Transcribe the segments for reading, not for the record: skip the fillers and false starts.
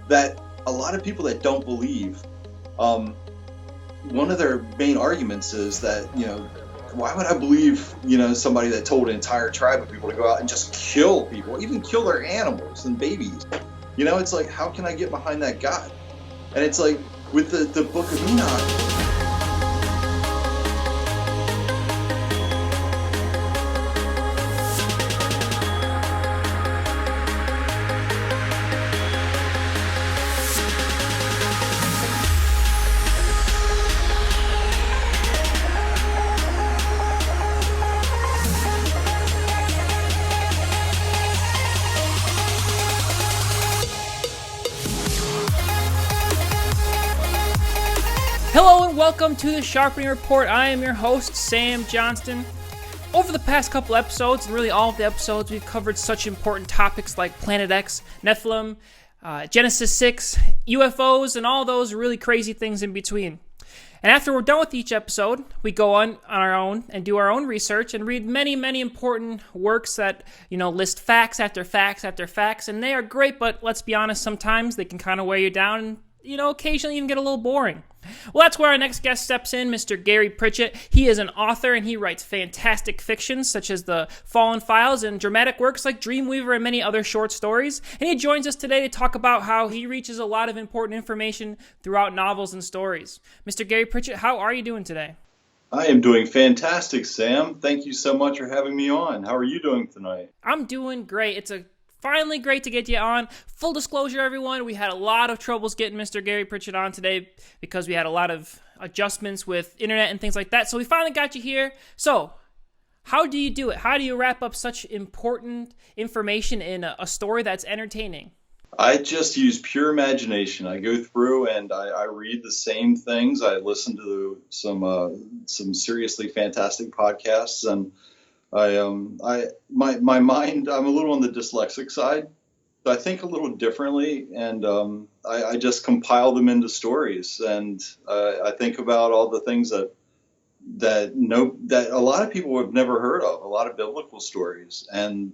that a lot of people that don't believe, one of their main arguments is that, why would I believe, somebody that told an entire tribe of people to go out and just kill people, even kill their animals and babies? It's like, how can I get behind that God? And it's like with the book of Enoch. Hello and welcome to the Sharpening Report. I am your host, Sam Johnston. Over the past couple episodes, and really all of the episodes, we've covered such important topics like Planet X, Nephilim, Genesis 6, UFOs, and all those really crazy things in between. And after we're done with each episode, we go on our own and do our own research and read many, many important works that, list facts after facts after facts. And they are great, but let's be honest, sometimes they can kind of wear you down and, occasionally even get a little boring. Well, that's where our next guest steps in, Mr. Gary Pritchett. He is an author, and he writes fantastic fiction, such as The Fallen Files, and dramatic works like Dreamweaver and many other short stories. And he joins us today to talk about how he reaches a lot of important information throughout novels and stories. Mr. Gary Pritchett, how are you doing today? I am doing fantastic, Sam. Thank you so much for having me on. How are you doing tonight? I'm doing great. It's finally great to get you on. Full disclosure, everyone, we had a lot of troubles getting Mr. Gary Pritchett on today because we had a lot of adjustments with internet and things like that. So we finally got you here. So how do you do it? How do you wrap up such important information in a story that's entertaining? I just use pure imagination. I go through and I read the same things. I listen to some seriously fantastic podcasts, and my mind, I'm a little on the dyslexic side. So I think a little differently, and I just compile them into stories, and I think about all the things that a lot of people have never heard of, a lot of biblical stories, and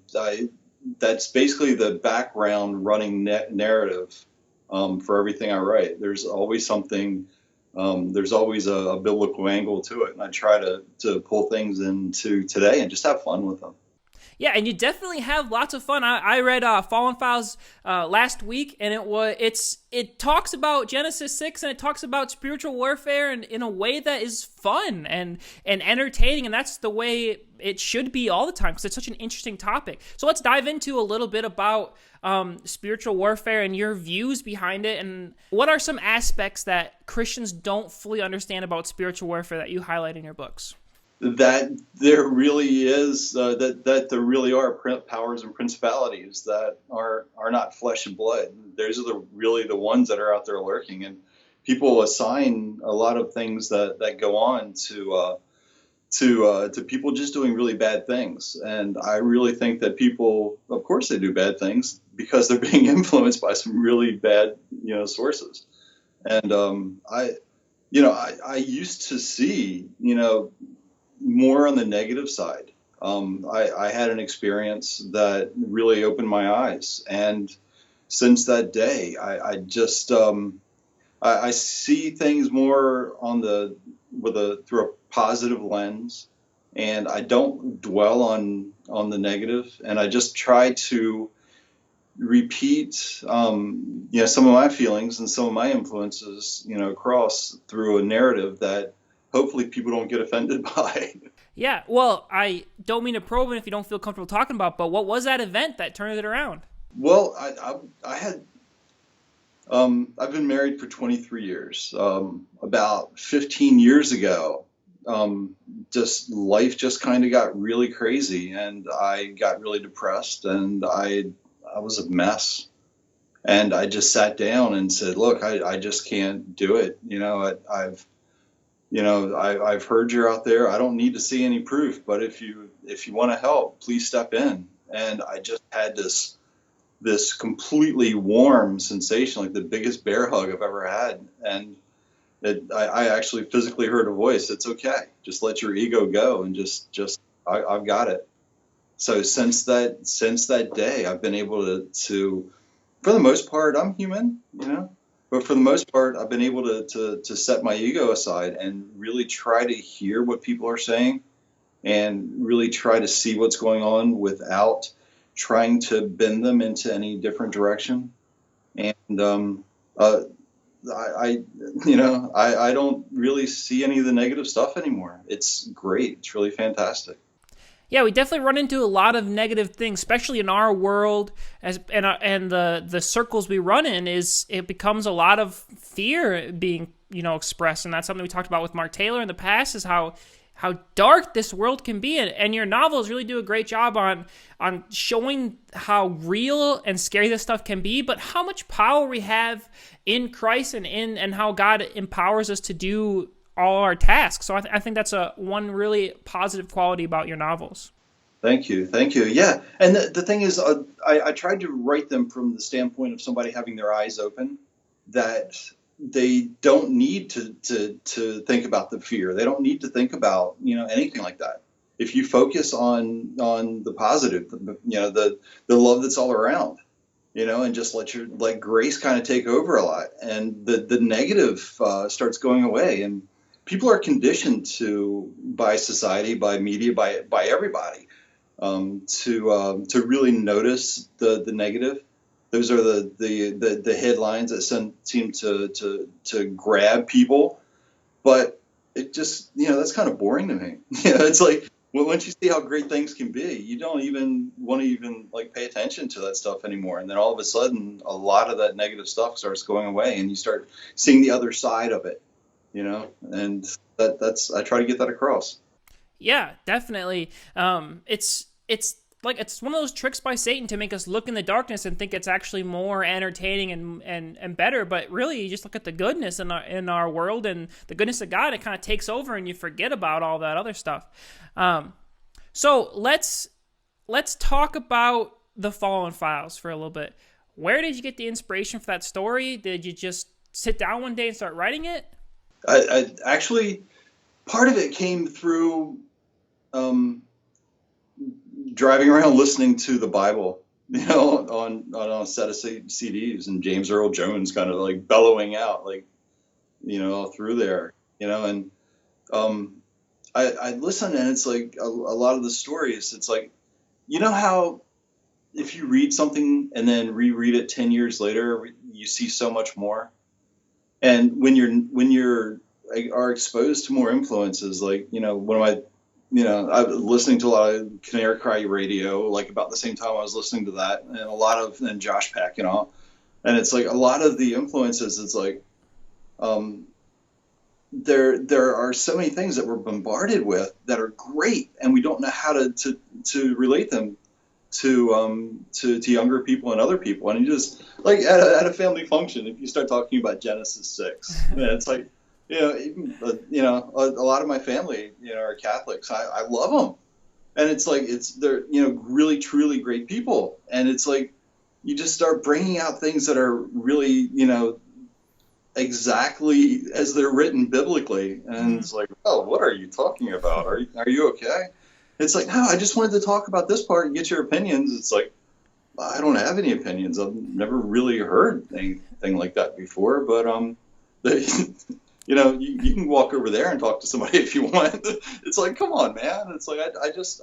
that's basically the background running narrative for everything I write. There's always something. There's always a biblical angle to it, and I try to pull things into today and just have fun with them. Yeah, and you definitely have lots of fun. I read Fallen Files last week, and it talks about Genesis 6, and it talks about spiritual warfare in a way that is fun and entertaining, and that's the way it should be all the time because it's such an interesting topic. So let's dive into a little bit about spiritual warfare and your views behind it, and what are some aspects that Christians don't fully understand about spiritual warfare that you highlight in your books? That there really is, that there really are powers and principalities that are not flesh and blood. Those are really the ones that are out there lurking, and people assign a lot of things that go on to people just doing really bad things. And I really think that people, of course, they do bad things because they're being influenced by some really bad, sources. And I used to see, more on the negative side. I had an experience that really opened my eyes, and since that day, I just I see things more through a positive lens, and I don't dwell on the negative, and I just try to repeat some of my feelings and some of my influences across through a narrative that hopefully people don't get offended by. Yeah, well, I don't mean to probe it if you don't feel comfortable talking about, but what was that event that turned it around? Well, I've been married for 23 years. About 15 years ago, life just kind of got really crazy, and I got really depressed, and I was a mess. And I just sat down and said, look, I just can't do it. I've heard you're out there. I don't need to see any proof, but if you want to help, please step in. And I just had this completely warm sensation, like the biggest bear hug I've ever had. And I actually physically heard a voice. It's okay. Just let your ego go, and I've got it. So since that day, I've been able to for the most part, I'm human, but for the most part, I've been able to set my ego aside and really try to hear what people are saying and really try to see what's going on without trying to bend them into any different direction. And I don't really see any of the negative stuff anymore. It's great. It's really fantastic. Yeah, we definitely run into a lot of negative things, especially in our world, and the circles we run in. It becomes a lot of fear being expressed, and that's something we talked about with Mark Taylor in the past. Is how dark this world can be, and your novels really do a great job on showing how real and scary this stuff can be, but how much power we have in Christ and how God empowers us to do all our tasks. So I think that's one really positive quality about your novels. Thank you. Yeah, and the thing is, I tried to write them from the standpoint of somebody having their eyes open, that they don't need to think about the fear. They don't need to think about anything like that. If you focus on the positive, the love that's all around, and just let grace kind of take over a lot, and the negative starts going away. And people are conditioned by society, by media, by everybody, to really notice the negative. Those are the headlines that seem to grab people, but it just that's kind of boring to me. It's like, well, once you see how great things can be, you don't even want to pay attention to that stuff anymore. And then all of a sudden, a lot of that negative stuff starts going away, and you start seeing the other side of it. And that's I try to get that across. Yeah, definitely. It's one of those tricks by Satan to make us look in the darkness and think it's actually more entertaining and better. But really, you just look at the goodness in our world and the goodness of God. It kind of takes over, and you forget about all that other stuff. So let's talk about the Fallen Files for a little bit. Where did you get the inspiration for that story? Did you just sit down one day and start writing it? I actually, part of it came through driving around listening to the Bible, on a set of CDs, and James Earl Jones kind of bellowing out, all through there, and I listen, and it's like a lot of the stories, it's like, how if you read something and then reread it 10 years later, you see so much more. And when you're are exposed to more influences, one of my, I was listening to a lot of Canary Cry radio, about the same time I was listening to that, and a lot of Josh Peck and all. And it's like a lot of the influences, it's like there are so many things that we're bombarded with that are great, and we don't know how to relate them to younger people and other people. And you just at a family function, if you start talking about Genesis 6, it's like, a lot of my family, are Catholics. I love them, and it's like they're really truly great people, and it's like you just start bringing out things that are really exactly as they're written biblically, and it's like, oh, what are you talking about? Are you okay? It's like, no, I just wanted to talk about this part and get your opinions. It's like, I don't have any opinions. I've never really heard anything like that before, but you can walk over there and talk to somebody if you want. It's like, come on, man. It's like, I just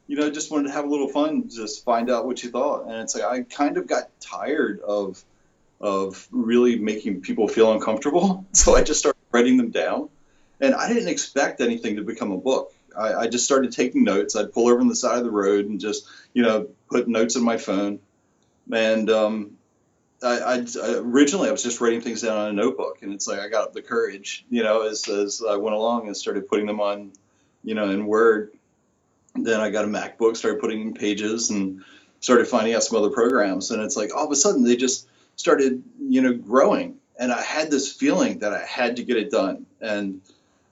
just wanted to have a little fun, just find out what you thought. And it's like, I kind of got tired of really making people feel uncomfortable. So I just started writing them down, and I didn't expect anything to become a book. I just started taking notes. I'd pull over on the side of the road and just, put notes in my phone. And originally I was just writing things down on a notebook, and it's like I got up the courage, as I went along and started putting them on, in Word. Then I got a MacBook, started putting in Pages, and started finding out some other programs. And it's like all of a sudden they just started, growing. And I had this feeling that I had to get it done. And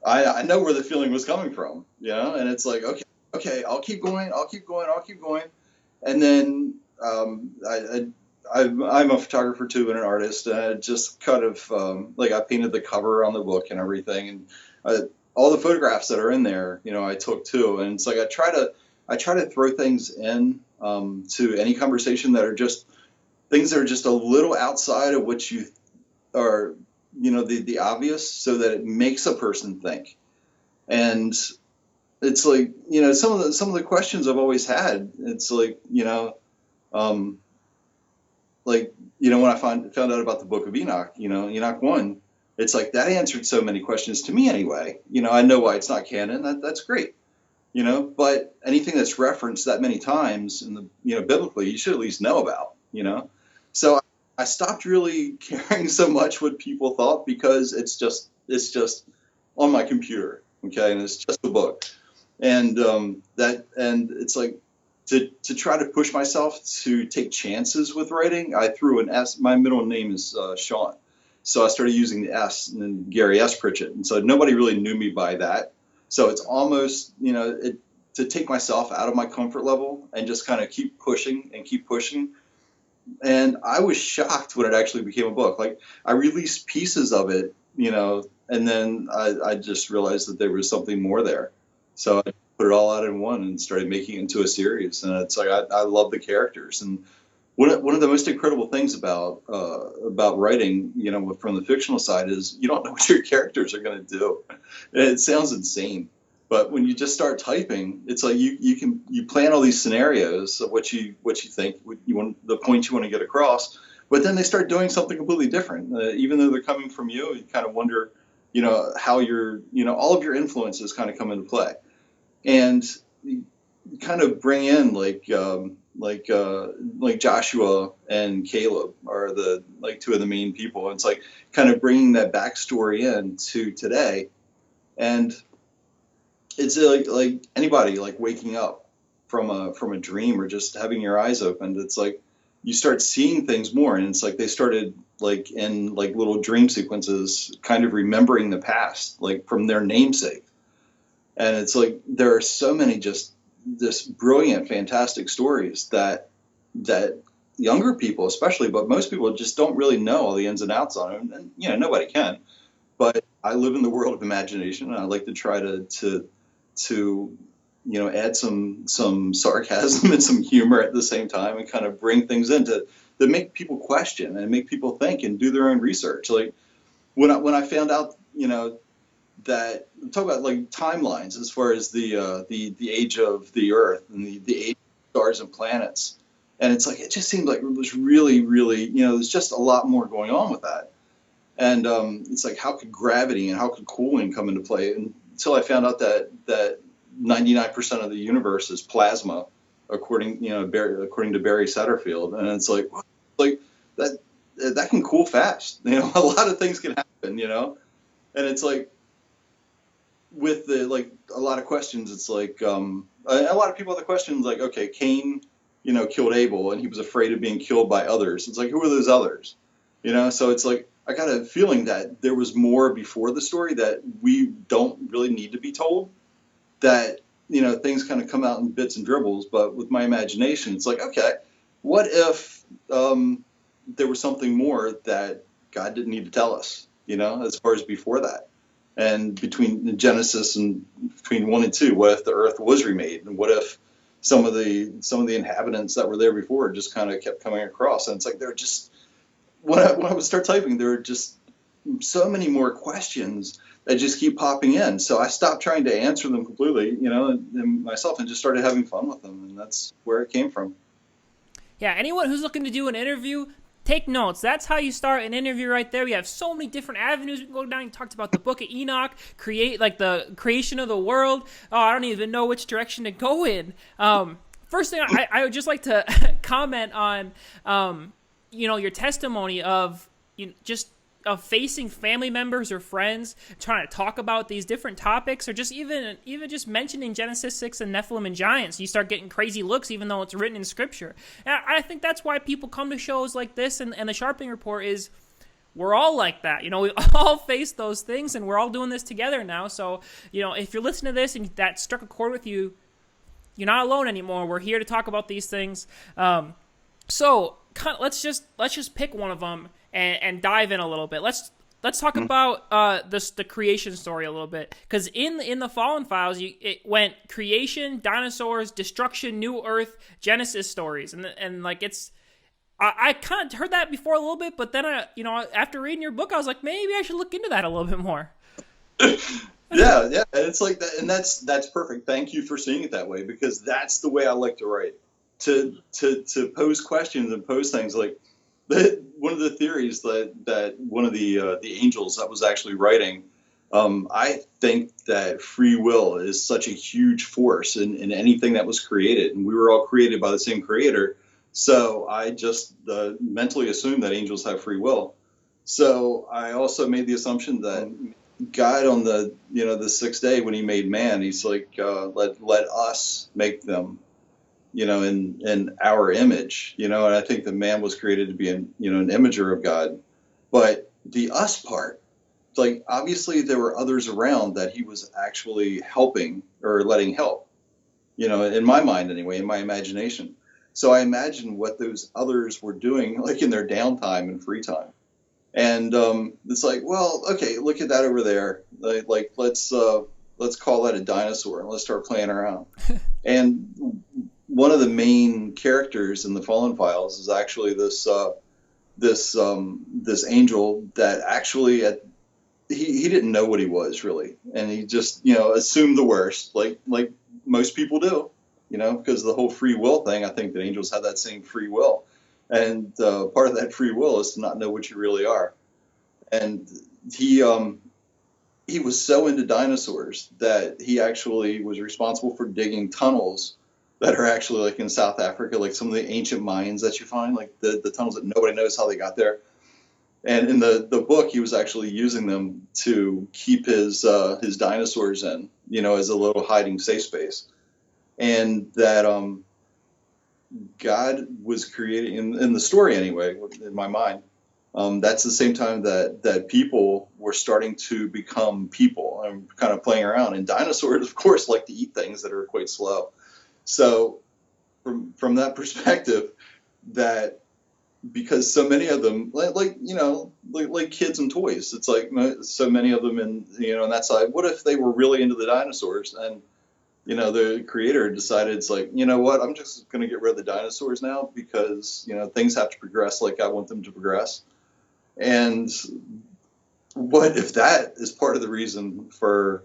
I know where the feeling was coming from, and it's like, okay, I'll keep going. And then I'm a photographer too and an artist, and I just kind of I painted the cover on the book and everything, and all the photographs that are in there, I took too. And it's like I try to throw things in to any conversation that are just things that are just a little outside of what you are, the obvious, so that it makes a person think. And it's like, some of the questions I've always had, it's like, when I found out about the book of Enoch, Enoch 1, it's like that answered so many questions to me anyway. I know why it's not canon. That's great. But anything that's referenced that many times in the, biblically, you should at least know about, So I stopped really caring so much what people thought, because it's just on my computer. Okay. And it's just a book. And and it's like, to try to push myself to take chances with writing, I threw an S. My middle name is Sean. So I started using the S, and then Gary S. Pritchett. And so nobody really knew me by that. So it's almost, to take myself out of my comfort level and just kind of keep pushing and keep pushing. And I was shocked when it actually became a book. Like, I released pieces of it, and then I just realized that there was something more there. So I put it all out in one and started making it into a series. And it's like, I love the characters. And one of the most incredible things about writing, from the fictional side, is you don't know what your characters are going to do. And it sounds insane, but when you just start typing, it's like you plan all these scenarios of what you think you want, the point you want to get across, but then they start doing something completely different. Even though they're coming from you, you kind of wonder, how all of your influences kind of come into play, and you kind of bring in like Joshua and Caleb are two of the main people. It's like kind of bringing that backstory in to today. And it's like anybody, like waking up from a dream or just having your eyes opened. It's like you start seeing things more, and it's like they started like in like little dream sequences, kind of remembering the past, like from their namesake. And it's like there are so many just this brilliant, fantastic stories that younger people, especially, but most people just don't really know all the ins and outs on them. And nobody can. But I live in the world of imagination, and I like to try to add some sarcasm and some humor at the same time, and kind of bring things in to make people question and make people think and do their own research. Like when I found out, that talk about like timelines as far as the age of the Earth and the age of stars and planets, and it's like it just seemed like it was really, really, there's just a lot more going on with that. And it's like, how could gravity and how could cooling come into play? And until I found out that 99% of the universe is plasma, according to Barry Setterfield. And it's like that can cool fast. A lot of things can happen. And it's like with a lot of questions. It's like a lot of people have the questions like, okay, Cain, killed Abel, and he was afraid of being killed by others. It's like, who are those others? So it's like, I got a feeling that there was more before the story that we don't really need to be told, that, things kind of come out in bits and dribbles. But with my imagination, it's like, okay, what if there was something more that God didn't need to tell us, as far as before that? And between Genesis and between 1 and 2, what if the earth was remade? And what if some of the inhabitants that were there before just kind of kept coming across? And it's like, they're just, when I would start typing, there are just so many more questions that just keep popping in. So I stopped trying to answer them completely, and myself, and just started having fun with them. And that's where it came from. Yeah, anyone who's looking to do an interview, take notes. That's how you start an interview right there. We have so many different avenues we can go down. You talked about the book of Enoch, the creation of the world. Oh, I don't even know which direction to go in. First thing, I would just like to comment on, your testimony of just of facing family members or friends trying to talk about these different topics, or just even just mentioning Genesis 6 and Nephilim and giants. You start getting crazy looks even though it's written in scripture. And I think that's why people come to shows like this and the Sharpening Report is, we're all like that. We all face those things, and we're all doing this together now. So, if you're listening to this and that struck a chord with you, you're not alone anymore. We're here to talk about these things. So let's just pick one of them and dive in a little bit. Let's talk about the creation story a little bit, because in the Fallen Files, it went creation, dinosaurs, destruction, new Earth, Genesis stories, and like it's I kind of heard that before a little bit, but then after reading your book, I was like, maybe I should look into that a little bit more. Yeah, and it's like that, and that's perfect. Thank you for seeing it that way, because that's the way I like to write. To pose questions and pose things like one of the theories that one of the angels that was actually writing. I think that free will is such a huge force in anything that was created, and we were all created by the same creator. So I just mentally assumed that angels have free will. So I also made the assumption that God on the sixth day when he made man, he's like, let us make them, in our image, and I think the man was created to be an imager of God. But the us part, like, obviously there were others around that he was actually helping or letting help, in my mind anyway, in my imagination. So I imagine what those others were doing, like in their downtime and free time. And it's like, well, okay, look at that over there. Like let's call that a dinosaur and let's start playing around. And one of the main characters in the Fallen Files is actually this angel that actually he didn't know what he was really, and he just assumed the worst, like most people do, because the whole free will thing. I think that angels have that same free will. And part of that free will is to not know what you really are. And he was so into dinosaurs that he actually was responsible for digging tunnels that are actually like in South Africa, like some of the ancient mines that you find, like the tunnels that nobody knows how they got there. And in the book, he was actually using them to keep his dinosaurs in, as a little hiding safe space. And that God was creating, in the story anyway, in my mind, that's the same time that people were starting to become people and kind of playing around. And dinosaurs, of course, like to eat things that are quite slow. So from that perspective, that because so many of them, like kids and toys, it's like so many of them in, on that side, what if they were really into the dinosaurs? And the creator decided, it's like, what, I'm just going to get rid of the dinosaurs now because, things have to progress like I want them to progress. And what if that is part of the reason for,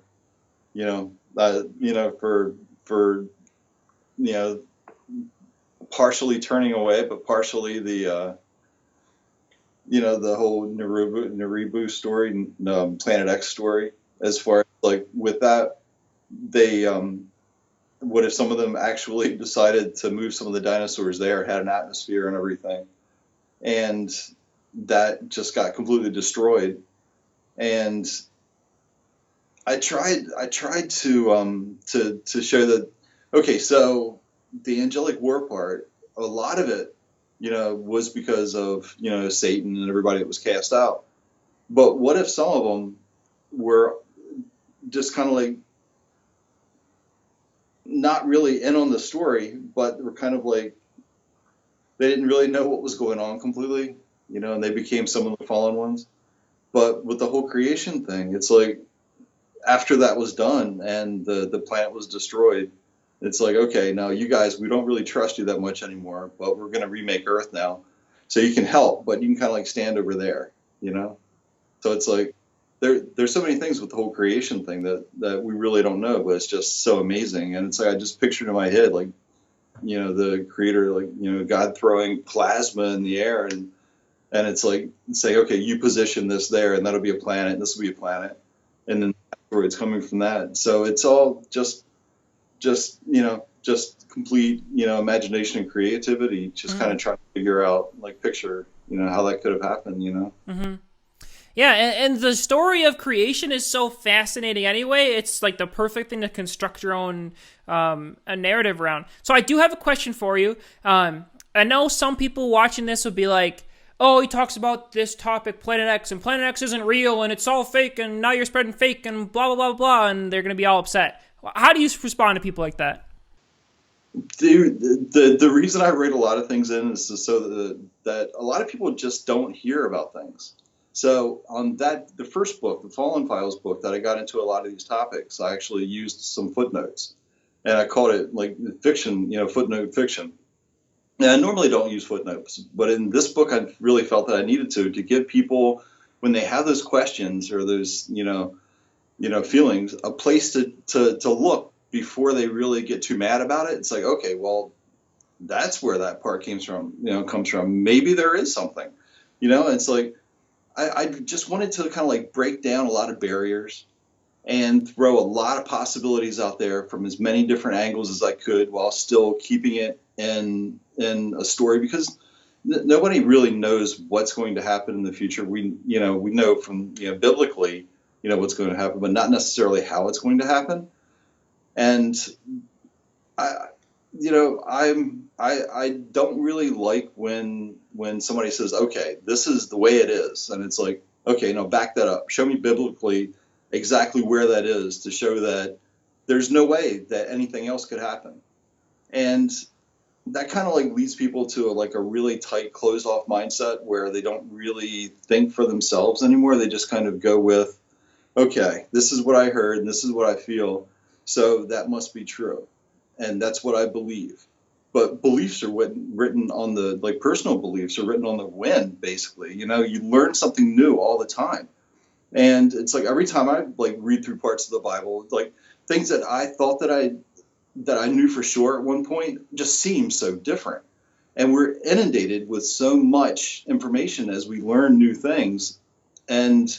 partially turning away, but partially the whole Naribu story, Planet X story, as far as like with that, they, what if some of them actually decided to move some of the dinosaurs there, had an atmosphere and everything, and that just got completely destroyed. And I tried to show that, okay, so the angelic war part, a lot of it, was because of, Satan and everybody that was cast out. But what if some of them were just kind of like not really in on the story, but were kind of like, they didn't really know what was going on completely, and they became some of the fallen ones. But with the whole creation thing, it's like, after that was done and the planet was destroyed, it's like, okay, now you guys, we don't really trust you that much anymore, but we're going to remake Earth now. So you can help, but you can kind of like stand over there, So it's like, there's so many things with the whole creation thing that we really don't know, but it's just so amazing. And it's like, I just pictured in my head, like, the creator, like, God throwing plasma in the air, and it's like, say, okay, you position this there, and that'll be a planet, and this will be a planet. And then asteroids coming from that. So it's all just complete, imagination and creativity, just kind of trying to figure out, like, picture, how that could have happened, Mm-hmm. Yeah, and the story of creation is so fascinating anyway. It's like the perfect thing to construct your own a narrative around. So I do have a question for you. I know some people watching this would be like, oh, he talks about this topic, Planet X, and Planet X isn't real, and it's all fake, and now you're spreading fake, and blah, blah, blah, blah, and they're going to be all upset. How do you respond to people like that? The reason I write a lot of things in is so that a lot of people just don't hear about things. So on the first book, the Fallen Files book, that I got into a lot of these topics, I actually used some footnotes, and I called it like fiction, footnote fiction. And I normally don't use footnotes, but in this book, I really felt that I needed to give people, when they have those questions or those, feelings, a place to look before they really get too mad about it. It's like, okay, well, that's where that part comes from. Maybe there is something, it's like, I just wanted to kind of like break down a lot of barriers and throw a lot of possibilities out there from as many different angles as I could, while still keeping it in a story, because nobody really knows what's going to happen in the future. We know from biblically what's going to happen, but not necessarily how it's going to happen. And I don't really like when somebody says, okay, this is the way it is, and it's like, okay, no, back that up. Show me biblically exactly where that is, to show that there's no way that anything else could happen. And that kind of like leads people to a really tight, closed off mindset, where they don't really think for themselves anymore. They just kind of go with, okay, this is what I heard and this is what I feel, so that must be true, and that's what I believe. But beliefs are written on the, personal beliefs are written on the wind, basically. You learn something new all the time. And it's like every time I read through parts of the Bible, things that I thought that I knew for sure at one point just seem so different. And we're inundated with so much information as we learn new things. And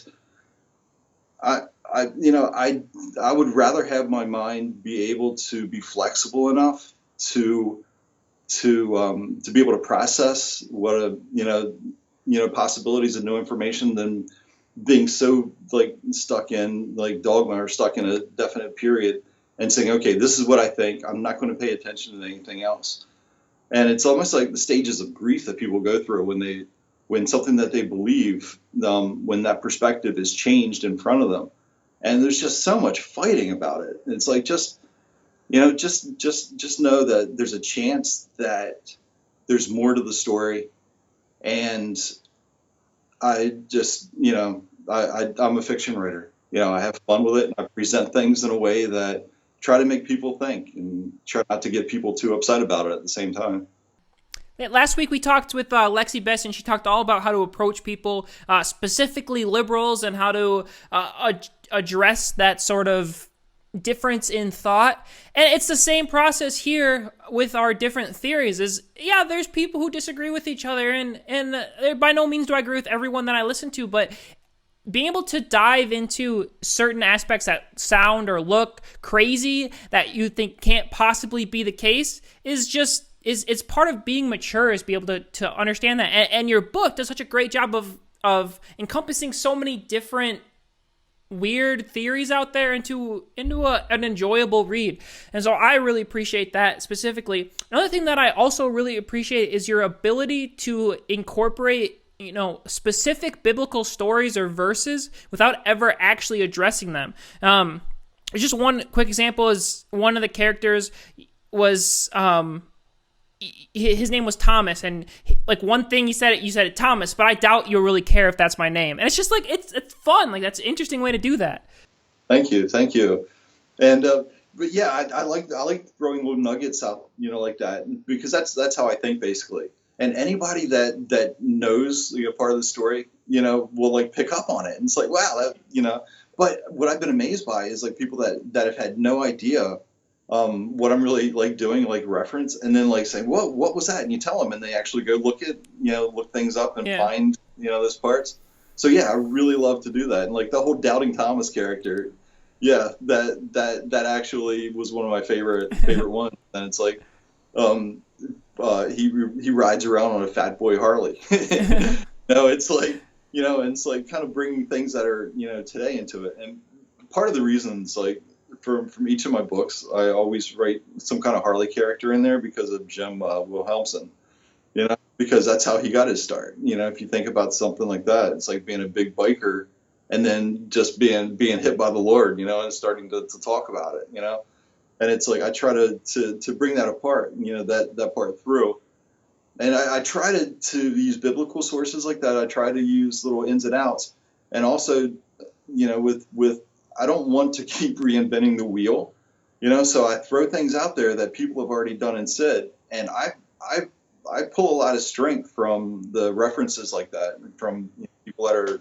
I would rather have my mind be able to be flexible enough to be able to process what possibilities of new information, than being so stuck in dogma, or stuck in a definite period, and saying, okay, this is what I think, I'm not going to pay attention to anything else. And it's almost like the stages of grief that people go through when something that they believe, when that perspective is changed in front of them. And there's just so much fighting about it. It's like, just know that there's a chance that there's more to the story. And I just, I'm a fiction writer. I have fun with it, and I present things in a way that try to make people think, and try not to get people too upset about it at the same time. Last week we talked with Lexi Best, and she talked all about how to approach people, specifically liberals, and how to address that sort of difference in thought. And it's the same process here with our different theories. There's people who disagree with each other, and by no means do I agree with everyone that I listen to, but being able to dive into certain aspects that sound or look crazy, that you think can't possibly be the case, it's part of being mature, is be able to understand that. And your book does such a great job of encompassing so many different weird theories out there into an enjoyable read. And so I really appreciate that specifically. Another thing that I also really appreciate is your ability to incorporate specific biblical stories or verses without ever actually addressing them. Just one quick example is, one of the characters was his name was Thomas, and one thing you said Thomas, but I doubt you'll really care if that's my name. And it's just it's fun. That's an interesting way to do that. Thank you. And but yeah, I like throwing little nuggets out, like that, because that's how I think, basically. And anybody that knows part of the story, will pick up on it, and it's like, wow, that. But what I've been amazed by is people that have had no idea what I'm really doing, reference, and then saying, what was that? And you tell them, and they actually go look things up and find those parts. So yeah, I really love to do that. And the whole Doubting Thomas character, yeah, that actually was one of my favorite ones. And it's he rides around on a Fat Boy Harley. It's and it's kind of bringing things that are today into it. And part of the reasons from each of my books, I always write some kind of Harley character in there because of Jim Wilhelmsen. Because that's how he got his start. If you think about something like that, it's like being a big biker and then just being hit by the Lord, and starting to talk about it, And it's I try to bring that apart, that part through. And I try to use biblical sources like that. I try to use little ins and outs. And also, with I don't want to keep reinventing the wheel, so I throw things out there that people have already done and said. And I pull a lot of strength from the references like that, from people that are,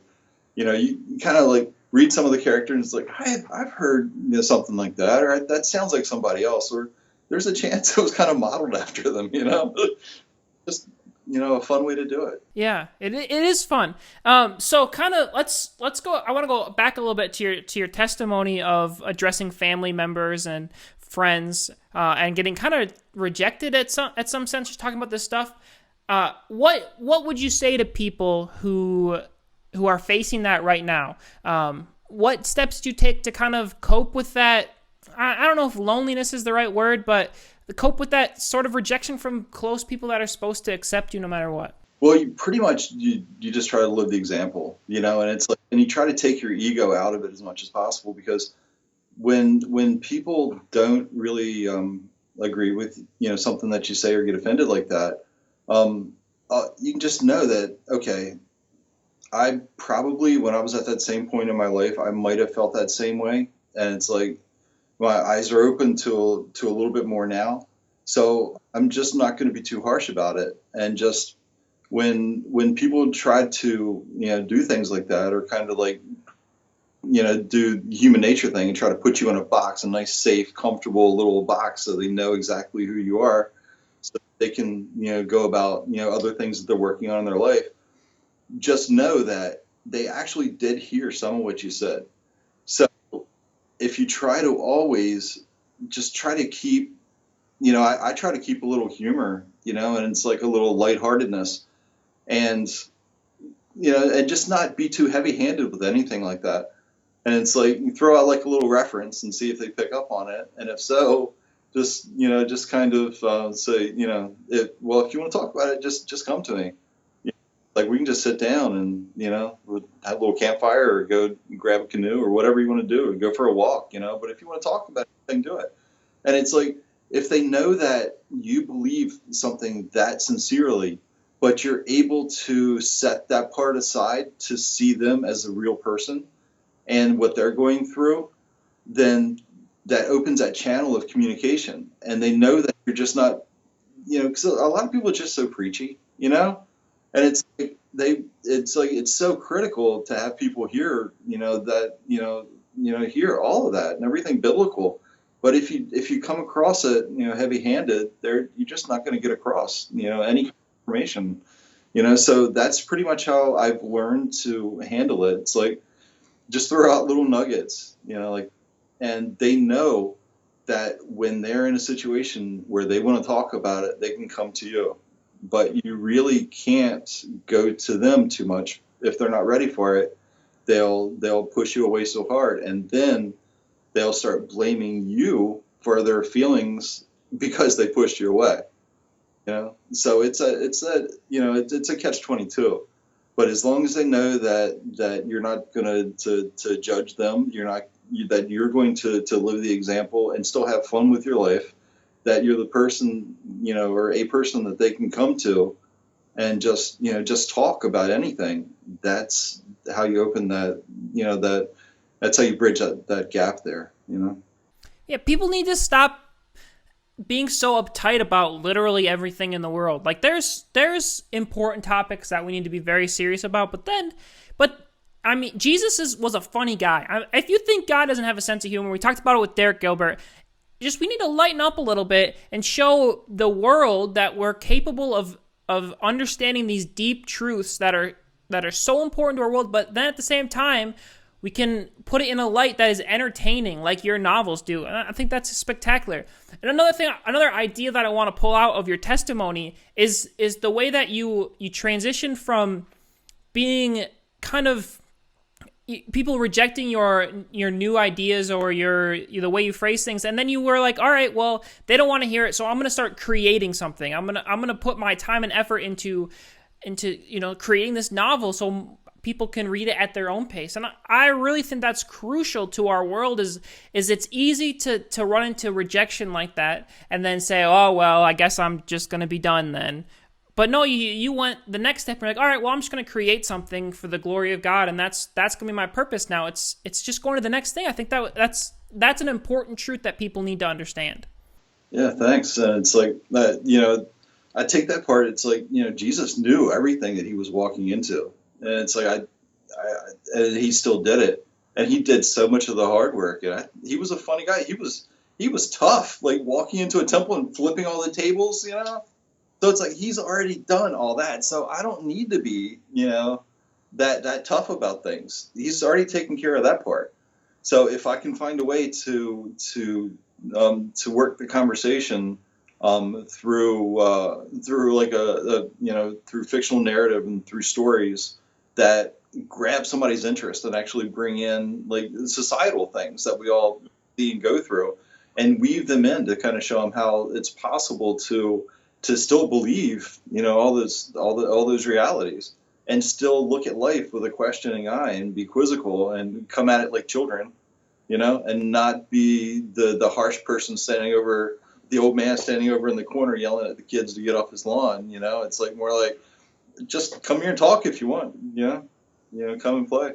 you kind of like read some of the characters and it's like, I've heard something like that, or that sounds like somebody else, or there's a chance it was kind of modeled after them, just, a fun way to do it. Yeah, it is fun. So kind of let's go. I want to go back a little bit to your testimony of addressing family members and friends and getting kind of rejected at some sense. Just talking about this stuff. What would you say to people who are facing that right now? What steps do you take to kind of cope with that? I don't know if loneliness is the right word, but cope with that sort of rejection from close people that are supposed to accept you no matter what? Well, you pretty much, you just try to live the example, and it's like, and you try to take your ego out of it as much as possible, because when people don't really agree with, something that you say or get offended like that, you can just know that, okay, I probably, when I was at that same point in my life, I might have felt that same way. And it's like, my eyes are open to a little bit more now. So I'm just not going to be too harsh about it. And just when people try to, do things like that, or kind of like, do the human nature thing and try to put you in a box, a nice, safe, comfortable little box, so they know exactly who you are, so they can, go about, other things that they're working on in their life. Just know that they actually did hear some of what you said. So if you try to always just try to keep, I try to keep a little humor, and it's like a little lightheartedness, and, and just not be too heavy handed with anything like that. And it's like, you throw out like a little reference and see if they pick up on it. And if so, just kind of say, if you want to talk about it, just come to me. Like, we can just sit down and, we'll have a little campfire, or go grab a canoe, or whatever you want to do, or go for a walk, but if you want to talk about anything, do it. And it's like, if they know that you believe something that sincerely, but you're able to set that part aside to see them as a real person and what they're going through, then that opens that channel of communication. And they know that you're just not, because a lot of people are just so preachy, and it's like it's so critical to have people hear, that, hear all of that and everything biblical. But if you come across it, heavy-handed, you're just not going to get across, any information, So that's pretty much how I've learned to handle it. It's like, just throw out little nuggets, and they know that when they're in a situation where they want to talk about it, they can come to you. But you really can't go to them too much. If they're not ready for it, they'll push you away so hard, and then they'll start blaming you for their feelings because they pushed you away. So it's a catch-22. But as long as they know that you're not going to judge them, that you're going to live the example and still have fun with your life, that you're the person, or a person that they can come to and just talk about anything. That's how you open that, that's how you bridge that gap there, Yeah, people need to stop being so uptight about literally everything in the world. Like, there's important topics that we need to be very serious about, but I mean, Jesus was a funny guy. If you think God doesn't have a sense of humor, we talked about it with Derek Gilbert, we need to lighten up a little bit and show the world that we're capable of understanding these deep truths that are so important to our world, but then at the same time, we can put it in a light that is entertaining, like your novels do. And I think that's spectacular. And another idea that I want to pull out of your testimony is the way that you transition from being kind of people rejecting your new ideas or the way you phrase things, and then you were like, all right, well, they don't want to hear it, so I'm going to start creating something. I'm going to put my time and effort into creating this novel so people can read it at their own pace. And I really think that's crucial to our world is it's easy to run into rejection like that and then say, oh, well, I guess I'm just going to be done then. But no, you went the next step. You're like, all right, well, I'm just going to create something for the glory of God, and that's going to be my purpose now. It's just going to the next thing. I think that's an important truth that people need to understand. Yeah, thanks. And it's like that, I take that part. It's like, Jesus knew everything that he was walking into, and it's like and he still did it, and he did so much of the hard work. And he was a funny guy. He was tough, like walking into a temple and flipping all the tables. So it's like he's already done all that. So I don't need to be, that tough about things. He's already taken care of that part. So if I can find a way to work the conversation through like through fictional narrative and through stories that grab somebody's interest and actually bring in like societal things that we all see and go through, and weave them in to kind of show them how it's possible to still believe all those realities and still look at life with a questioning eye and be quizzical and come at it like children, and not be the harsh person standing over, the old man standing over in the corner yelling at the kids to get off his lawn. It's like more like, just come here and talk if you want, come and play.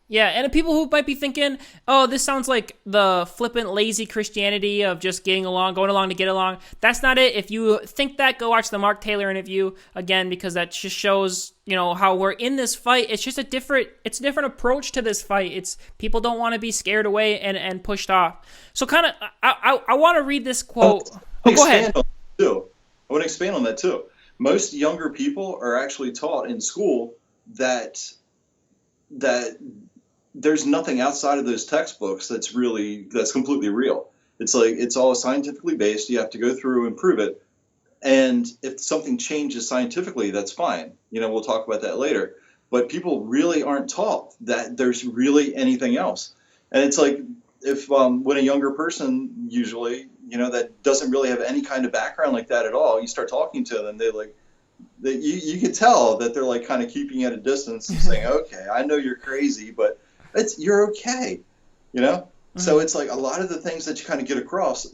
Yeah, and people who might be thinking, oh, this sounds like the flippant, lazy Christianity of just going along to get along. That's not it. If you think that, go watch the Mark Taylor interview again, because that just shows, how we're in this fight. It's just a different approach to this fight. It's people don't want to be scared away and pushed off. So kind of, I want to read this quote. Go ahead. I want to expand on that too. Most younger people are actually taught in school that there's nothing outside of those textbooks that's completely real. It's like, it's all scientifically based. You have to go through and prove it. And if something changes scientifically, that's fine. We'll talk about that later. But people really aren't taught that there's really anything else. And it's like, if when a younger person, usually, that doesn't really have any kind of background like that at all, you start talking to them, you can tell that they're like kind of keeping at a distance and saying, okay, I know you're crazy, but you're okay, Mm-hmm. So it's like a lot of the things that you kind of get across,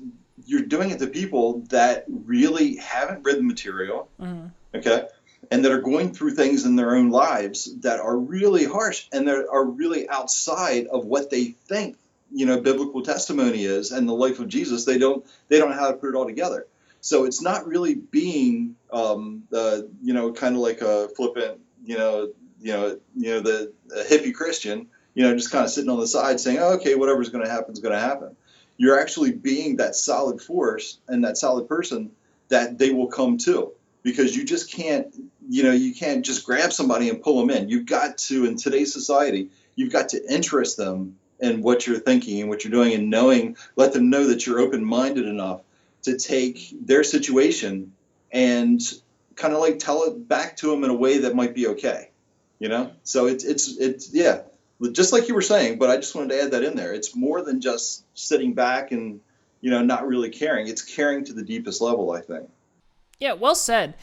you're doing it to people that really haven't read the material, mm-hmm. okay, and that are going through things in their own lives that are really harsh and that are really outside of what they think, biblical testimony is and the life of Jesus. They don't know how to put it all together. So it's not really being, kind of like a flippant, the hippie Christian, just kind of sitting on the side saying, oh, okay, whatever's going to happen is going to happen. You're actually being that solid force and that solid person that they will come to, because you just can't, you can't just grab somebody and pull them in. You've got to, in today's society, you've got to interest them in what you're thinking and what you're doing, and let them know that you're open-minded enough to take their situation and kind of like tell it back to them in a way that might be okay, So it's yeah, just like you were saying, but I just wanted to add that in there. It's more than just sitting back and, not really caring. It's caring to the deepest level, I think. Yeah, well said.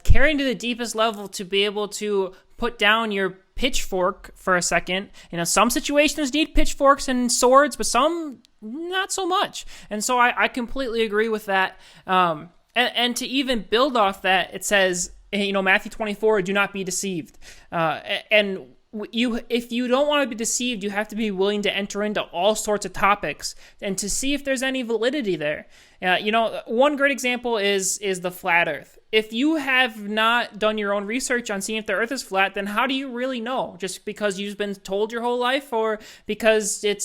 Caring to the deepest level to be able to put down your pitchfork for a second. Some situations need pitchforks and swords, but some not so much. And so I completely agree with that. And to even build off that, it says, Matthew 24, do not be deceived. And if you don't want to be deceived, you have to be willing to enter into all sorts of topics and to see if there's any validity there. One great example is the flat earth. If you have not done your own research on seeing if the earth is flat, then how do you really know? Just because you've been told your whole life, or because it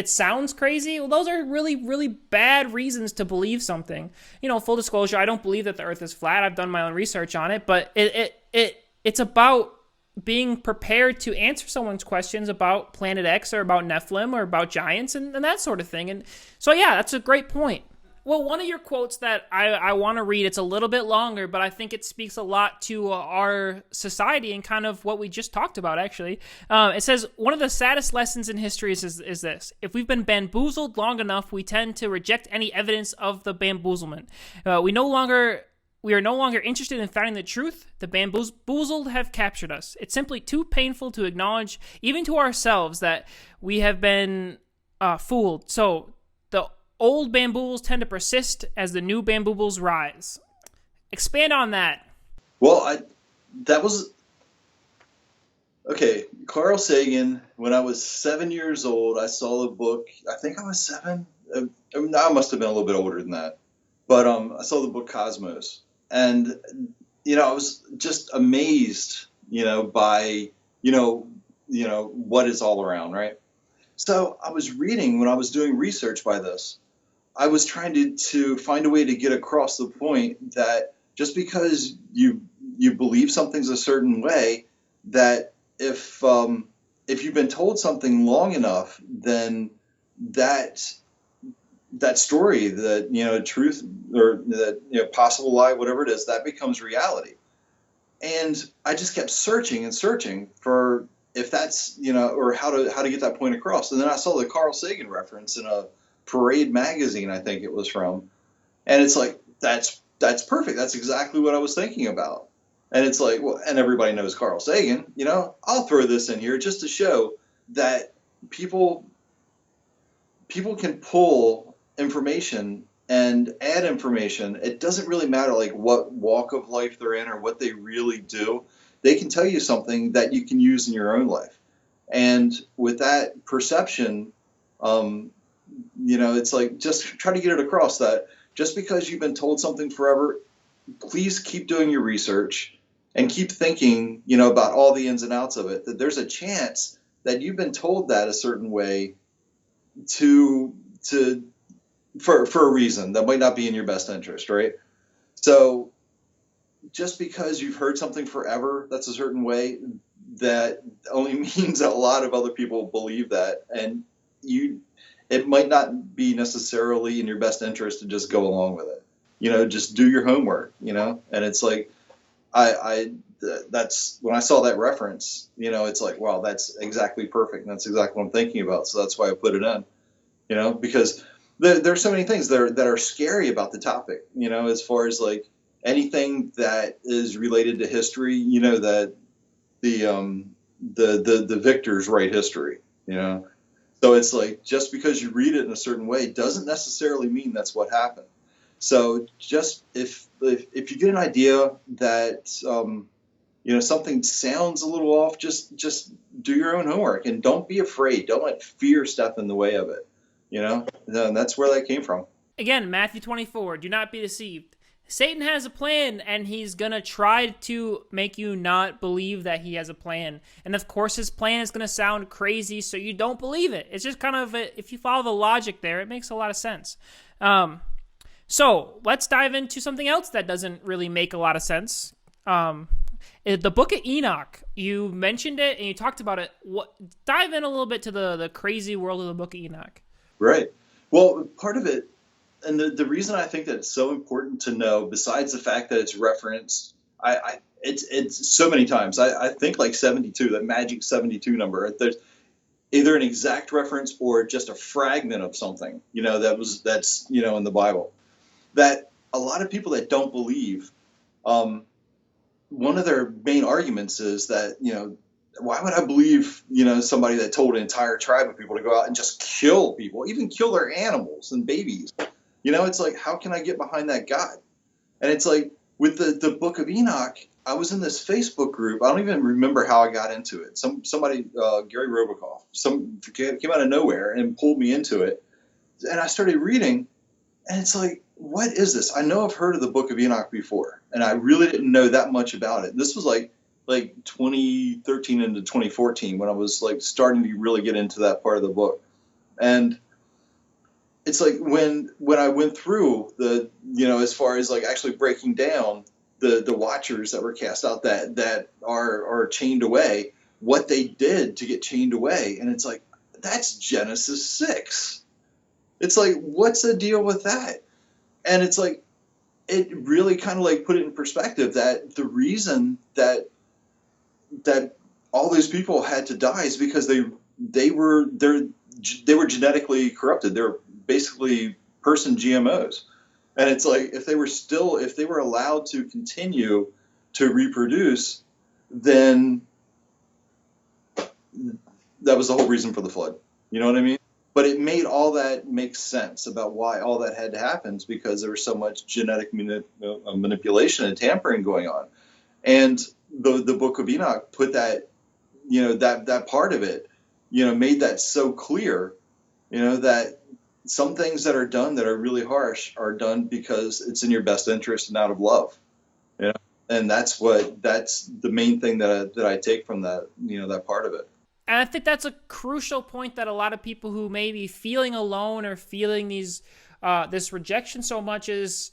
sounds crazy? Well, those are really, really bad reasons to believe something. Full disclosure, I don't believe that the earth is flat. I've done my own research on it, but it's about being prepared to answer someone's questions about Planet X or about Nephilim or about giants and that sort of thing. And so, yeah, that's a great point. Well, one of your quotes that I want to read, it's a little bit longer, but I think it speaks a lot to our society and kind of what we just talked about, actually. It says, one of the saddest lessons in history is this. If we've been bamboozled long enough, we tend to reject any evidence of the bamboozlement. We are no longer interested in finding the truth. The bamboozled have captured us. It's simply too painful to acknowledge, even to ourselves, that we have been fooled. So the old bamboos tend to persist as the new bamboos rise. Expand on that. Well, okay. Carl Sagan, when I was 7 years old, I saw the book. I think I was 7. I must have been a little bit older than that. But I saw the book Cosmos. And, I was just amazed, by, what is all around, right? So I was reading when I was doing research by this. I was trying to find a way to get across the point that just because you believe something's a certain way, that if you've been told something long enough, then that story, that truth, or that possible lie, whatever it is, that becomes reality. And I just kept searching and searching for if that's or how to get that point across. And then I saw the Carl Sagan reference in a Parade magazine, I think it was from, and it's like that's perfect. That's exactly what I was thinking about. And it's like, well, and everybody knows Carl Sagan. I'll throw this in here just to show that people can pull information and add information. It doesn't really matter like what walk of life they're in or what they really do. They can tell you something that you can use in your own life. And with that perception, it's like just try to get it across that just because you've been told something forever, please keep doing your research and keep thinking, about all the ins and outs of it, that there's a chance that you've been told that a certain way for a reason that might not be in your best interest, right? So just because you've heard something forever that's a certain way, that only means that a lot of other people believe that, and it might not be necessarily in your best interest to just go along with it. Just do your homework, and it's like that's when I saw that reference, it's like, wow, that's exactly perfect, and that's exactly what I'm thinking about. So that's why I put it in, because there's so many things that are scary about the topic, as far as like anything that is related to history, that the victors write history, So it's like just because you read it in a certain way doesn't necessarily mean that's what happened. So just if you get an idea that something sounds a little off, just do your own homework and don't be afraid. Don't let fear step in the way of it. And that's where that came from. Again, Matthew 24, do not be deceived. Satan has a plan, and he's going to try to make you not believe that he has a plan. And of course, his plan is going to sound crazy, so you don't believe it. It's just kind of, if you follow the logic there, it makes a lot of sense. So let's dive into something else that doesn't really make a lot of sense. The book of Enoch, you mentioned it, and you talked about it. Dive in a little bit to the crazy world of the book of Enoch. Right. Well, part of it, and the reason I think that it's so important to know, besides the fact that it's referenced, it's so many times. I think like 72, that magic 72 number. There's either an exact reference or just a fragment of something, that's in the Bible. That a lot of people that don't believe, one of their main arguments is that why would I believe somebody that told an entire tribe of people to go out and just kill people, even kill their animals and babies? It's like, how can I get behind that God? And it's like with the book of Enoch, I was in this Facebook group. I don't even remember how I got into it. Somebody, Gary Robakoff, came out of nowhere and pulled me into it. And I started reading, and it's like, what is this? I know I've heard of the book of Enoch before, and I really didn't know that much about it. This was like 2013 into 2014 when I was like starting to really get into that part of the book. And it's like when I went through the, as far as like actually breaking down the watchers that were cast out that are chained away, what they did to get chained away. And it's like, that's Genesis 6. It's like, what's the deal with that? And it's like, it really kind of like put it in perspective that the reason that all these people had to die is because they were genetically corrupted. They were basically person GMOs. And it's like, if they were allowed to continue to reproduce, then that was the whole reason for the flood. You know what I mean? But it made all that make sense about why all that had to happen, because there was so much genetic manipulation and tampering going on. And the book of Enoch put that, that part of it, made that so clear, that some things that are done that are really harsh are done because it's in your best interest and out of love. And that's the main thing that I take from that, that part of it. And I think that's a crucial point that a lot of people who may be feeling alone or feeling this rejection so much is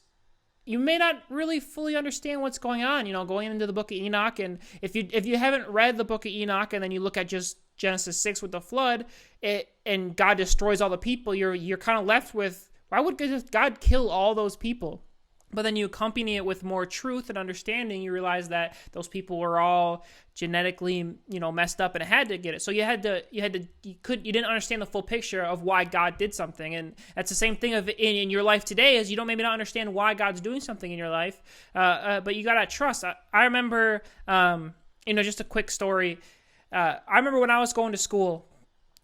you may not really fully understand what's going on, going into the book of Enoch. And if you haven't read the book of Enoch and then you look at just Genesis 6 with the flood, and God destroys all the people, you're kind of left with, why would God kill all those people? But then you accompany it with more truth and understanding. You realize that those people were all genetically, messed up, and it had to get it. So you didn't understand the full picture of why God did something, and that's the same thing in your life today. Is you don't maybe not understand why God's doing something in your life, but you gotta trust. I remember, just a quick story. I remember when I was going to school.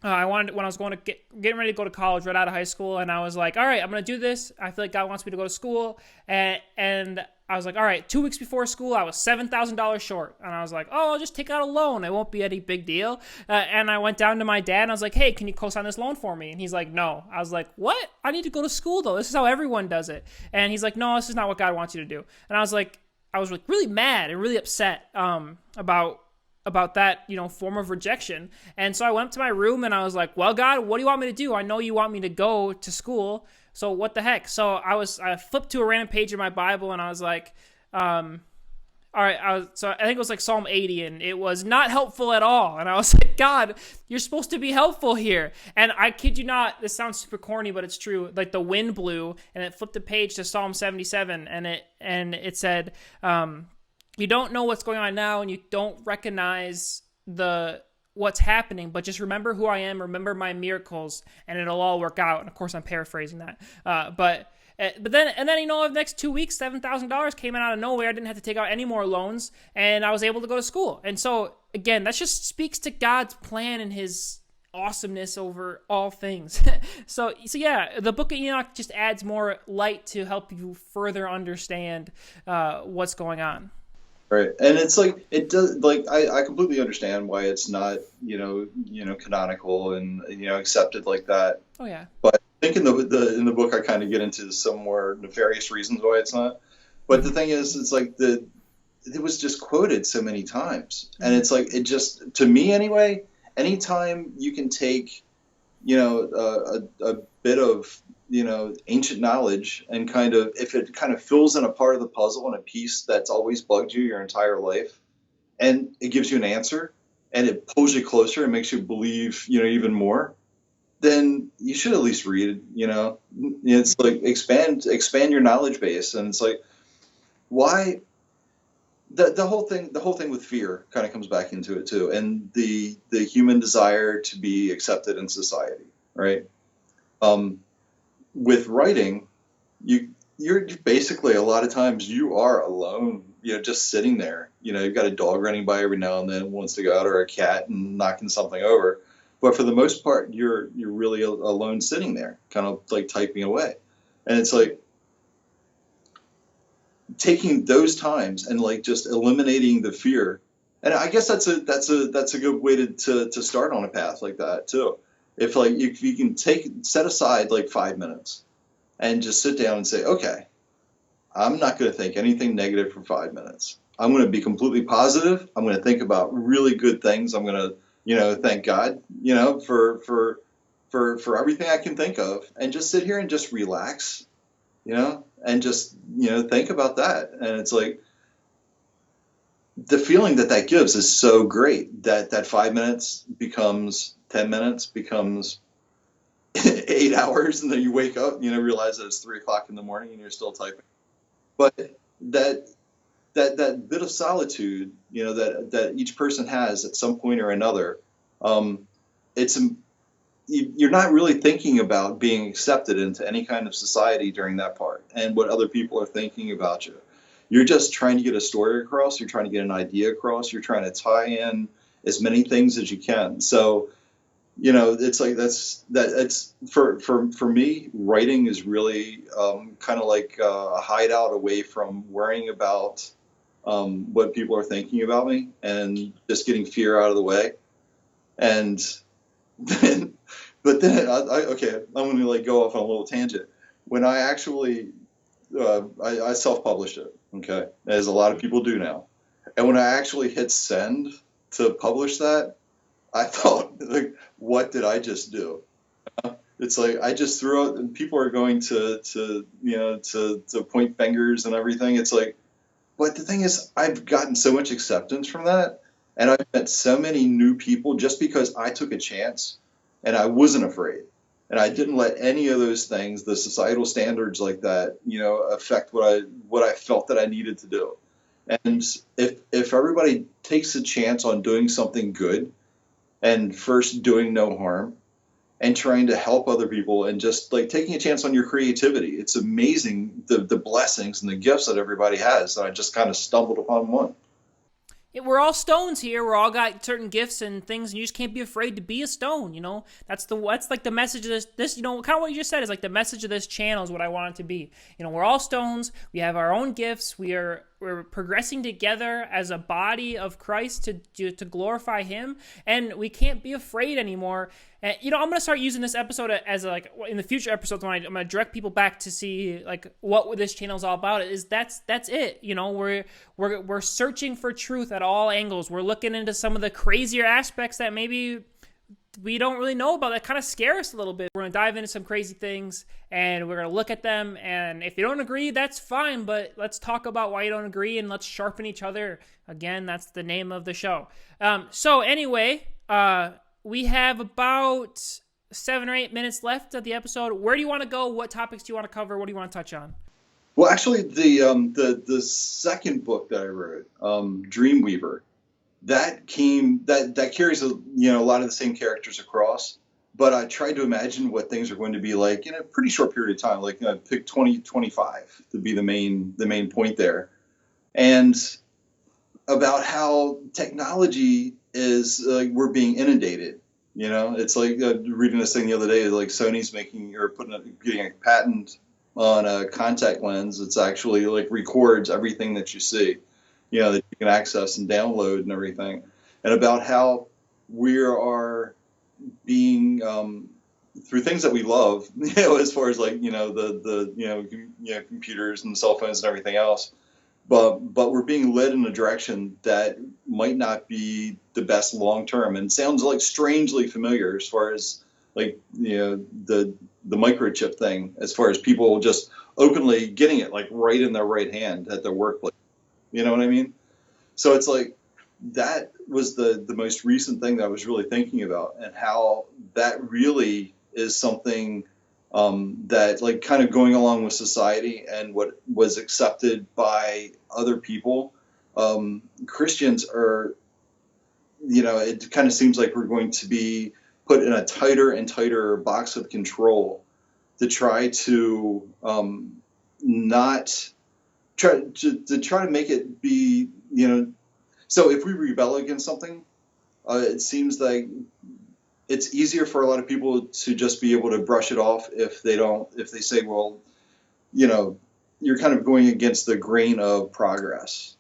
When I was going to getting ready to go to college right out of high school, and I was like, all right, I'm going to do this. I feel like God wants me to go to school. And I was like, all right, 2 weeks before school, I was $7,000 short. And I was like, oh, I'll just take out a loan. It won't be any big deal. And I went down to my dad, and I was like, hey, can you co-sign this loan for me? And he's like, no. I was like, what? I need to go to school, though. This is how everyone does it. And he's like, no, this is not what God wants you to do. And I was really mad and really upset about that, form of rejection. And so I went up to my room and I was like, well, God, what do you want me to do? I know you want me to go to school. So what the heck? So I flipped to a random page in my Bible and I was like, all right. So I think it was like Psalm 80 and it was not helpful at all. And I was like, God, you're supposed to be helpful here. And I kid you not, this sounds super corny, but it's true. Like the wind blew and it flipped the page to Psalm 77 and it said, you don't know what's going on now, and you don't recognize what's happening, but just remember who I am, remember my miracles, and it'll all work out. And of course, I'm paraphrasing that. But then the next 2 weeks, $7,000 came in out of nowhere. I didn't have to take out any more loans, and I was able to go to school. And so again, that just speaks to God's plan and His awesomeness over all things. So yeah, the book of Enoch just adds more light to help you further understand what's going on. Right, and it's like it does. Like I completely understand why it's not canonical and accepted like that. Oh yeah. But I think in the book I kind of get into some more nefarious reasons why it's not. But the thing is, it's like it was just quoted so many times, and it's like it just, to me anyway. Anytime you can take a bit of ancient knowledge and if it kind of fills in a part of the puzzle and a piece that's always bugged you your entire life, and it gives you an answer and it pulls you closer and makes you believe, even more, then you should at least read it. It's like expand your knowledge base. And it's like, why the whole thing with fear kind of comes back into it too. And the human desire to be accepted in society, right? With writing, you're basically, a lot of times you are alone, just sitting there. You've got a dog running by every now and then, wants to go out, or a cat and knocking something over. But for the most part, you're really alone sitting there, kind of like typing away. And it's like taking those times and like just eliminating the fear. And I guess that's a good way to start on a path like that too. If you can set aside like 5 minutes and just sit down and say, okay, I'm not going to think anything negative for 5 minutes. I'm going to be completely positive. I'm going to think about really good things. I'm going to, thank God, for everything I can think of, and just sit here and just relax, and just, think about that. And it's like, the feeling that gives is so great that 5 minutes becomes 10 minutes, becomes 8 hours, and then you wake up, realize that it's 3:00 in the morning and you're still typing. But that bit of solitude, that each person has at some point or another, you're not really thinking about being accepted into any kind of society during that part and what other people are thinking about you. You're just trying to get a story across. You're trying to get an idea across. You're trying to tie in as many things as you can. So, it's like it's for me, writing is really kind of like a hideout away from worrying about what people are thinking about me, and just getting fear out of the way. And then, I'm going to go off on a little tangent. When I actually, I self-published it. Okay, as a lot of people do now. And when I actually hit send to publish that, I thought, like, what did I just do? It's like I just threw out, and people are going to point fingers and everything. It's like, but the thing is, I've gotten so much acceptance from that, and I've met so many new people just because I took a chance, and I wasn't afraid, and I didn't let any of those things, the societal standards like that, affect what I felt that I needed to do. And if everybody takes a chance on doing something good, and first doing no harm, and trying to help other people, and just like taking a chance on your creativity. It's amazing the blessings and the gifts that everybody has. And I just kind of stumbled upon one. Yeah, we're all stones here. We're all got certain gifts and things, and you just can't be afraid to be a stone. That's like the message of this. Kind of what you just said is like the message of this channel is what I want it to be. We're all stones. We have our own gifts. We're progressing together as a body of Christ to glorify Him, and we can't be afraid anymore. And I'm gonna start using this episode as like in the future episodes when I'm gonna direct people back to see like what this channel is all about. That's it. We're searching for truth at all angles. We're looking into some of the crazier aspects that maybe we don't really know about that kind of scare us a little bit. We're going to dive into some crazy things, and we're going to look at them, and if you don't agree, that's fine, but let's talk about why you don't agree, and let's sharpen each other. Again, that's the name of the show. So anyway, we have about 7 or 8 minutes left of the episode. Where do you want to go? What topics do you want to cover? What do you want to touch on? Well, actually, the second book that I wrote, Dreamweaver, that carries a lot of the same characters across, but I tried to imagine what things are going to be like in a pretty short period of time. Like I picked 2025 to be the main point there, and about how technology is we're being inundated. It's like reading this thing the other day, like Sony's getting a patent on a contact lens. It's actually like records everything that you see, that you can access and download and everything, and about how we are being through things that we love, as far as like the computers and cell phones and everything else, but we're being led in a direction that might not be the best long term, and sounds like strangely familiar as far as like the microchip thing, as far as people just openly getting it like right in their right hand at their workplace. You know what I mean? So it's like that was the most recent thing that I was really thinking about, and how that really is something that like kind of going along with society and what was accepted by other people. Christians are, it kind of seems like we're going to be put in a tighter and tighter box of control to try to not try to make it be, so if we rebel against something, it seems like it's easier for a lot of people to just be able to brush it off if they say, well, you're kind of going against the grain of progress,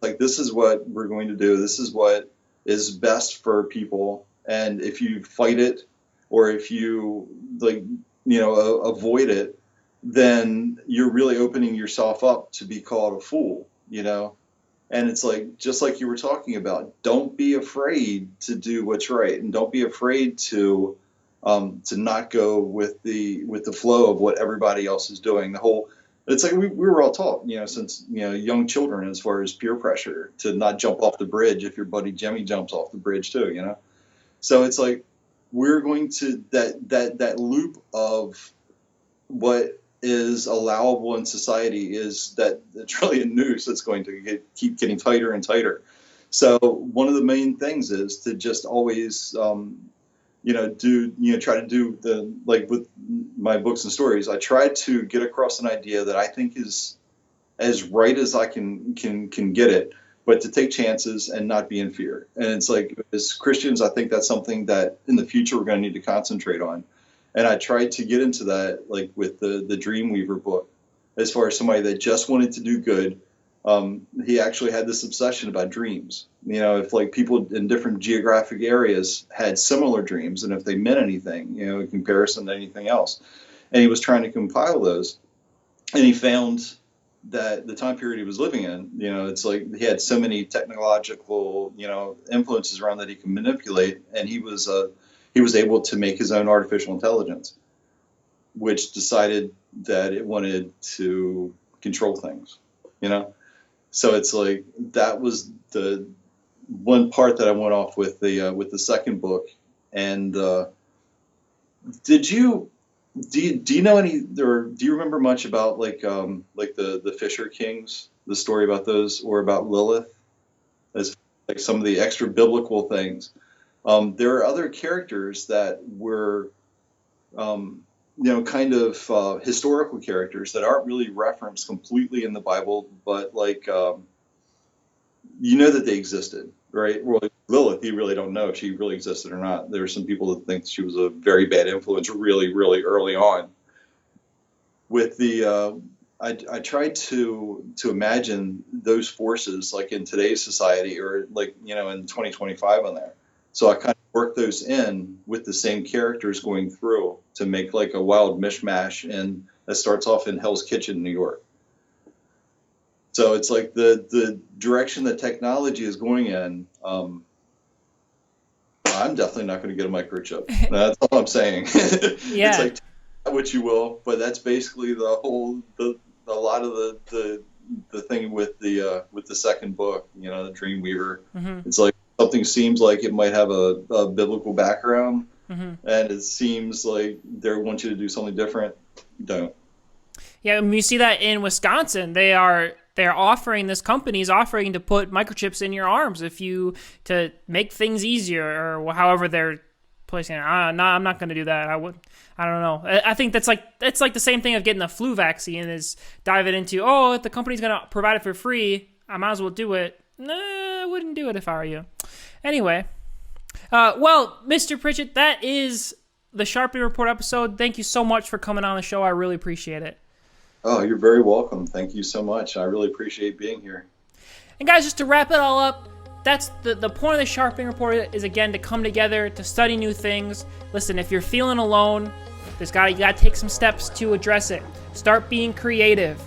like this is what we're going to do. This is what is best for people. And if you fight it, or if you avoid it, then you're really opening yourself up to be called a fool, And it's like, just like you were talking about, don't be afraid to do what's right, and don't be afraid to not go with the flow of what everybody else is doing. It's like we were all taught, since young children, as far as peer pressure, to not jump off the bridge if your buddy Jimmy jumps off the bridge too, So it's like we're going to that loop of what is allowable in society is that it's really a noose that's going to keep getting tighter and tighter. So one of the main things is to just always, try to do like with my books and stories, I try to get across an idea that I think is as right as I can get it, but to take chances and not be in fear. And it's like, as Christians, I think that's something that in the future we're going to need to concentrate on. And I tried to get into that, like with the Dreamweaver book, as far as somebody that just wanted to do good. He actually had this obsession about dreams. If like people in different geographic areas had similar dreams, and if they meant anything, in comparison to anything else. And he was trying to compile those. And he found that the time period he was living in, it's like he had so many technological, influences around that he can manipulate, and he was able to make his own artificial intelligence, which decided that it wanted to control things, So it's like that was the one part that I went off with the second book. And do you know any, or do you remember much about like the Fisher Kings, the story about those, or about Lilith, as like some of the extra biblical things? There are other characters that were, kind of historical characters that aren't really referenced completely in the Bible, but like, that they existed, right? Well, Lilith, you really don't know if she really existed or not. There are some people that think she was a very bad influence really, really early on. With the, I tried to imagine those forces like in today's society, or like, in 2025 on there. So I kind of worked those in with the same characters going through to make like a wild mishmash, and that starts off in Hell's Kitchen, New York. So it's like the direction that technology is going in. I'm definitely not going to get a microchip. That's all I'm saying. Yeah. It's like, what you will, but that's basically a lot of the thing with the second book, the Dreamweaver. Mm-hmm. It's like something seems like it might have a biblical background, mm-hmm. and it seems like they want you to do something different. Don't. Yeah, you see that in Wisconsin. This company is offering to put microchips in your arms to make things easier, or however they're placing it. No, I'm not going to do that. I don't know. I think it's like the same thing of getting the flu vaccine, is diving into, if the company's going to provide it for free, I might as well do it. Nah, I wouldn't do it if I were you. Anyway, well, Mr. Pritchett, that is the Sharpening Report episode. Thank you so much for coming on the show. I really appreciate it. Oh, you're very welcome. Thank you so much. I really appreciate being here. And guys, just to wrap it all up, that's the point of the Sharpening Report, is again to come together, to study new things. Listen, if you're feeling alone, you gotta take some steps to address it. Start being creative.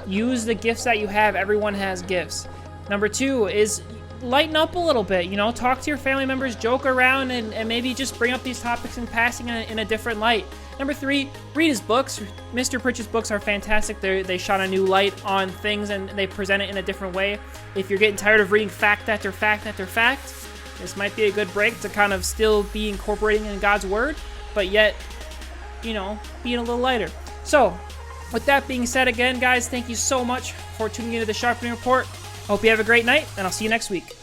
Use the gifts that you have. Everyone has gifts. Number 2 is lighten up a little bit. Talk to your family members, joke around, and maybe just bring up these topics in passing in a different light. Number 3, read his books. Mr. Pritchett's books are fantastic. They shine a new light on things, and they present it in a different way. If you're getting tired of reading fact after fact after fact, this might be a good break to kind of still be incorporating in God's Word, but yet, being a little lighter. So, with that being said, again, guys, thank you so much for tuning into the Sharpening Report. Hope you have a great night, and I'll see you next week.